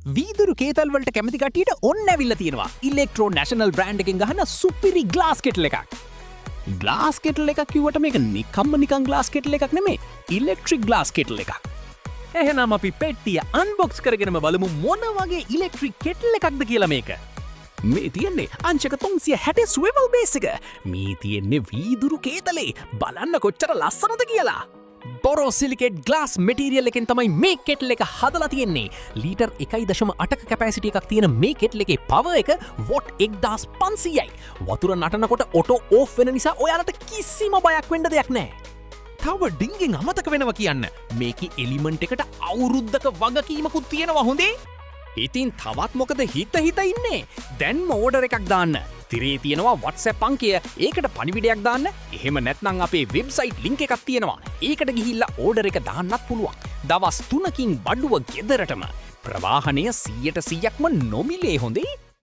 වීදුරු කේතල් වලට කැමති කට්ටියට ඔන්න ඇවිල්ලා තියෙනවා ඉලෙක්ට්‍රෝ නැෂනල් බ්‍රෑන්ඩ් එකෙන් ගහන සුපිරි ග්ලාස් කෙටල් එකක්. ග්ලාස් කෙටල් එකක් කිව්වට මේක නිකම්ම නිකන් ග්ලාස් කෙටල් එකක් නෙමෙයි ඉලෙක්ට්‍රික් ග්ලාස් කෙටල් එකක්. එහෙනම් අපි පෙට්ටිය අන්බොක්ස් කරගෙනම බලමු මොන වගේ ඉලෙක්ට්‍රික් කෙටල් එකක්ද කියලා මේක. මේ තියෙන්නේ අංශක 360 ස්විවල් බේස් එක. මේ තියෙන්නේ වීදුරු කේතලේ. බලන්න කොච්චර ලස්සනද කියලා. බොරෝසිලිකේට් ග්ලාස් මෙටීරියල් එකෙන් තමයි මේ කෙටල් එක හදලා තියෙන්නේ. ලීටර් 1.8ක කැපැසිටි එකක් තියෙන මේ කෙටල් එකේ පවර් එක වොට් 1500යි. වතුර නටනකොට ඔටෝ ඕෆ් වෙන නිසා ඔයාලට කිසිම බයක් වෙන්න දෙයක් නැහැ. තව ඩිංගෙන් අමතක වෙනවා කියන්න. මේකේ එලිමන්ට් එකට අවුරුද්දක වගකීමකුත් තියෙනවා හොඳේ. ඉතින් තවත් මොකද හිත ඉන්නේ? දැන්ම ඕඩර් එකක් දාන්න. තිරේ තියෙනවා WhatsApp අංකය. ඒකට පණිවිඩයක් දාන්න. එහෙම නැත්නම් අපේ වෙබ්සයිට් ලින්ක් එකක් තියෙනවා. ඒකට ගිහිල්ලා ඕඩර් එක දාන්නත් පුළුවන්. දවස් 3කින් බඩුව ගෙදරටම. ප්‍රවාහනය 100%ක්ම නොමිලේ හොඳේ.